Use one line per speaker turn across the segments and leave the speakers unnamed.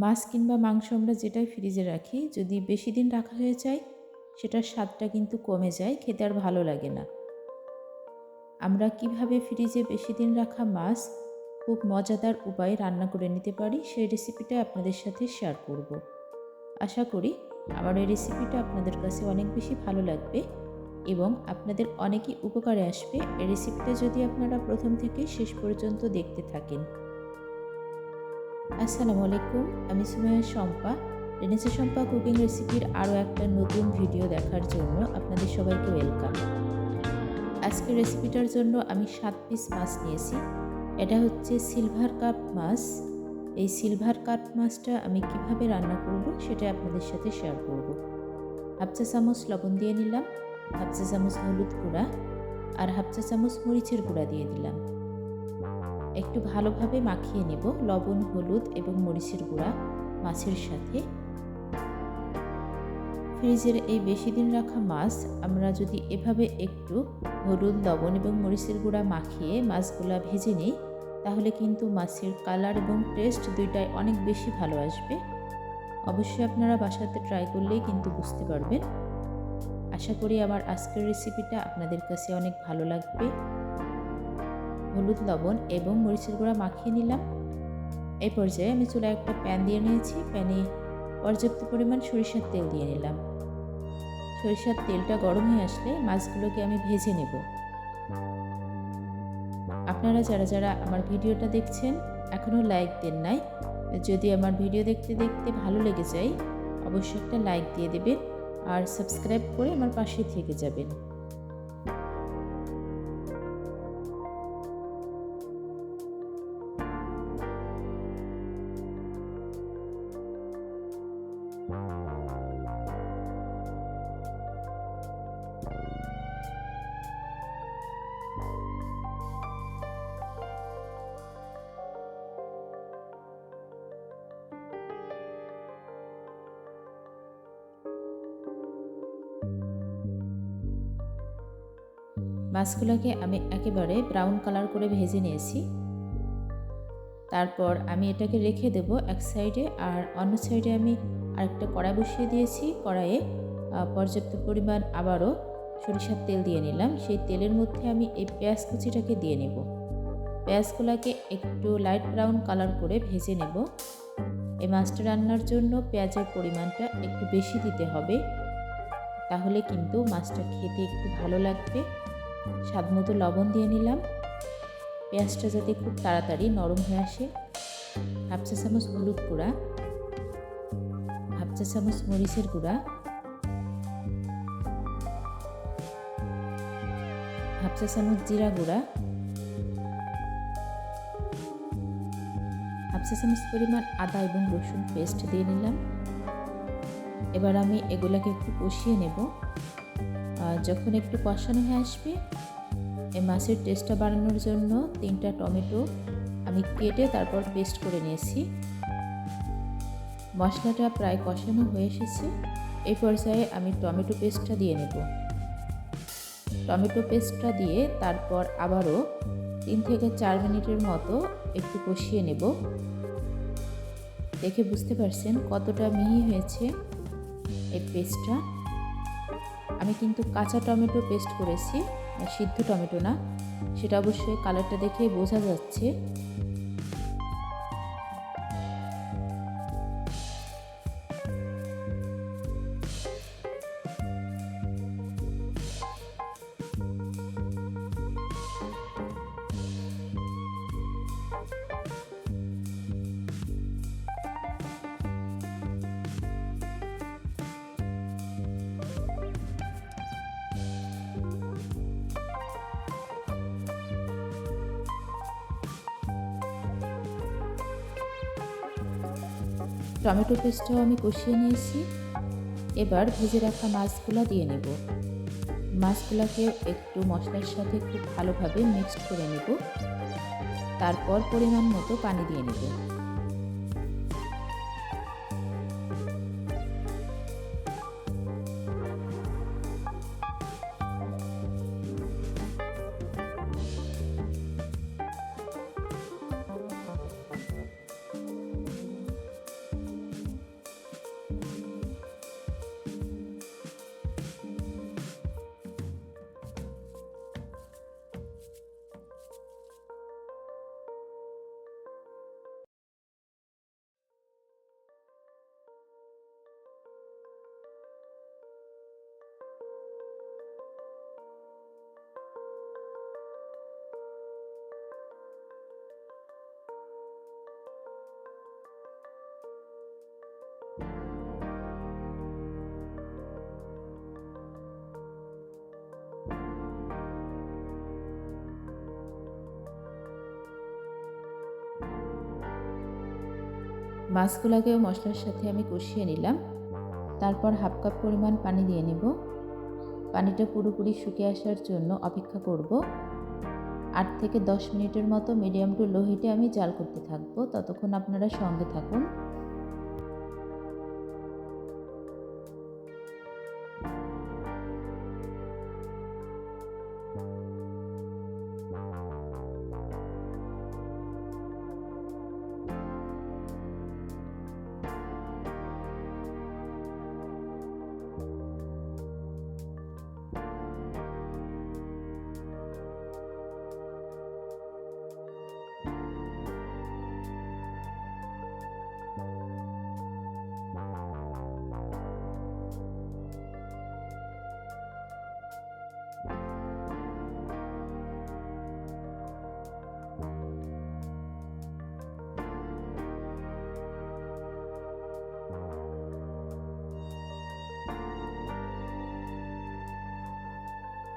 মাছ কিংবা মাংস আমরা যেটাই ফ্রিজে রাখি, যদি বেশি দিন রাখা হয়ে যায় সেটার স্বাদটা কিন্তু কমে যায়, খেতে আর ভালো লাগে না। আমরা কিভাবে ফ্রিজে বেশি দিন রাখা মাছ খুব মজাদার উপায়ে রান্না করে নিতে পারি সেই রেসিপিটা আপনাদের সাথে শেয়ার করব। আশা করি আমার এই রেসিপিটা আপনাদের কাছে অনেক বেশি ভালো লাগবে এবং আপনাদের অনেকই উপকারে আসবে এই রেসিপিটা যদি আপনারা প্রথম থেকে শেষ পর্যন্ত দেখতে থাকেন। আসসালামু আলাইকুম, আমি সুমাইয়া শম্পা। রেনেসা শম্পা কুকিং রেসিপির আরও একটা নতুন ভিডিও দেখার জন্য আপনাদের সবাইকে ওয়েলকাম। আজকের রেসিপিটার জন্য আমি 7 পিস মাছ নিয়েছি। এটা হচ্ছে সিলভার কার্প মাছ। এই সিলভার কার্প মাছটা আমি কিভাবে রান্না করব সেটা আপনাদের সাথে শেয়ার করব। হাফ চা চামচ লবণ দিয়ে নিলাম, হাফ চা চামচ হলুদ গুঁড়া আর হাফ চা চামচ মরিচের গুঁড়া দিয়ে দিলাম। একটু ভালোভাবে মাখিয়ে নেব লবণ, হলুদ এবং মরিচের গুঁড়া মাছের সাথে। ফ্রিজের এই বেশি দিন রাখা মাছ আমরা যদি এভাবে একটু হলুদ, লবণ এবং মরিচের গুঁড়া মাখিয়ে মাছগুলা ভেজে নিই তাহলে কিন্তু মাছের কালার এবং টেস্ট দুইটাই অনেক বেশি ভালো আসবে। অবশ্যই আপনারা বাসাতে ট্রাই করলেই কিন্তু বুঝতে পারবেন। আশা করি আমার আজকের রেসিপিটা আপনাদের কাছে অনেক ভালো লাগবে। হলুদ, লবণ এবং মরিচের গুঁড়া মাখিয়ে নিলাম। এই পর্যায়ে আমি চুলায় একটা প্যান দিয়ে নিয়েছি। প্যানে পর্যাপ্ত পরিমাণ সরিষার তেল দিয়ে নিলাম। সরিষার তেলটা গরম হয়ে আসলে মাছগুলোকে আমি ভেজে নেব। আপনারা যারা যারা আমার ভিডিওটা দেখছেন এখনও লাইক দেন নাই, যদি আমার ভিডিও দেখতে দেখতে ভালো লেগে যায় অবশ্যই একটা লাইক দিয়ে দেবেন আর সাবস্ক্রাইব করে আমার পাশে থেকে যাবেন। মাছগুলোকে আমি একেবারে ব্রাউন কালার করে ভেজে নিয়েছি। তারপর আমি এটাকে রেখে দেব এক সাইডে, আর অন্য সাইডে আমি আরেকটা কড়াই বসিয়ে দিয়েছি। কড়াইয়ে পর্যাপ্ত পরিমাণ আবারও সরিষার তেল দিয়ে নিলাম। সেই তেলের মধ্যে আমি এই পেঁয়াজ কুচিটাকে দিয়ে নেব। পেঁয়াজগুলোকে একটু লাইট ব্রাউন কালার করে ভেজে নেব। এই মাছটা রান্নার জন্য পেঁয়াজের পরিমাণটা একটু বেশি দিতে হবে, তাহলে কিন্তু মাছটা খেতে একটু ভালো লাগবে। স্বাদ মতো লবণ দিয়ে নিলাম। পেঁয়াজটা যাতে খুব তাড়াতাড়ি নরম হয়ে আসে। হাফ চা চামচ হলুদ গুঁড়া, হাফ চা চামচ মরিচের গুঁড়া, হাফ চা চামচ জিরা গুঁড়া, হাফ চা চামচ পরিমাণ আদা এবং রসুন পেস্ট দিয়ে নিলাম। এবার আমি এগুলাকে একটু কষিয়ে নেব। যখন একটু কষানো হয়ে আসবে, এই মাছের টেস্টটা বাড়ানোর জন্য 3টা টমেটো আমি কেটে তারপর পেস্ট করে নিয়েছি। মশলাটা প্রায় কষানো হয়ে এসেছে। এই পর্যায়ে আমি টমেটো পেস্টটা দিয়ে নেব। টমেটো পেস্টটা দিয়ে তারপর আবারও 3 থেকে 4 মিনিটের মতো একটু কষিয়ে নেব। দেখে বুঝতে পারছেন কতটা মিহি হয়েছে এই পেস্টটা। আমি কিন্তু কাঁচা টমেটো পেস্ট করেছি, সিদ্ধ টমেটো না, সেটা অবশ্যই কালারটা দেখে বোঝা যাচ্ছে। টমেটো পেস্টটাও আমি কষিয়ে নিয়েছি। এবার ভেজে রাখা মাছগুলো দিয়ে নেব। মাছগুলোকে একটু মশলার সাথে খুব ভালোভাবে মিক্সড করে নেব। তারপর পরিমাণ মতো পানি দিয়ে নেব। মাছগুলোকেও মশলার সাথে আমি কষিয়ে নিলাম। তারপর 1/2 কাপ পরিমাণ পানি দিয়ে নেব। পানিটা পুরোপুরি শুকিয়ে আসার জন্য অপেক্ষা করব। 8 থেকে 10 মিনিটের মতো মিডিয়াম টু লো হিটে আমি জাল করতে থাকবো। ততক্ষণ আপনারা সঙ্গে থাকুন।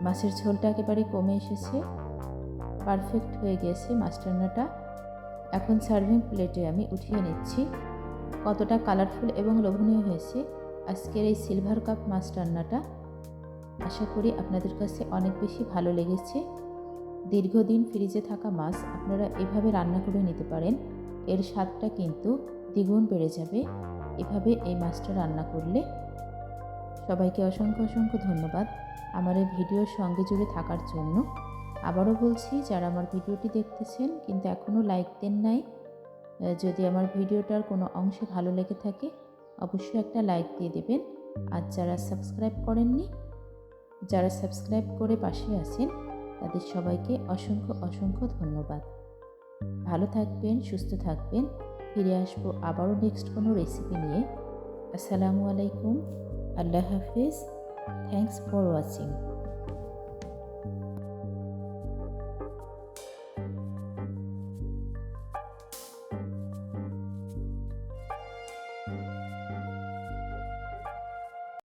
মাছের ঝোলটা একেবারে কমে এসেছে, পারফেক্ট হয়ে গেছে মাছ রান্নাটা। এখন সার্ভিং প্লেটে আমি উঠিয়ে নিচ্ছি। কতটা কালারফুল এবং লোভনীয় হয়েছে আজকের এই সিলভার কাপ মাছ রান্নাটা। আশা করি আপনাদের কাছে অনেক বেশি ভালো লেগেছে। দীর্ঘদিন ফ্রিজে থাকা মাছ আপনারা এভাবে রান্না করে নিতে পারেন, এর স্বাদটা কিন্তু দ্বিগুণ বেড়ে যাবে এভাবে এই মাছটা রান্না করলে। সবাইকে অসংখ্য অসংখ্য ধন্যবাদ আমার এই ভিডিওর সঙ্গে জুড়ে থাকার জন্য। আবারও বলছি, যারা আমার ভিডিওটি দেখতেছেন কিন্তু এখনও লাইক দেন নাই, যদি আমার ভিডিওটার কোনো অংশে ভালো লেগে থাকে অবশ্যই একটা লাইক দিয়ে দেবেন। আর যারা সাবস্ক্রাইব করেননি, যারা সাবস্ক্রাইব করে পাশে আছেন তাদের সবাইকে অসংখ্য অসংখ্য ধন্যবাদ। ভালো থাকবেন, সুস্থ থাকবেন। ফিরে আসবো আবারও নেক্সট কোনো রেসিপি নিয়ে। আসসালামু আলাইকুম, আল্লাহ হাফিজ। Thanks for watching.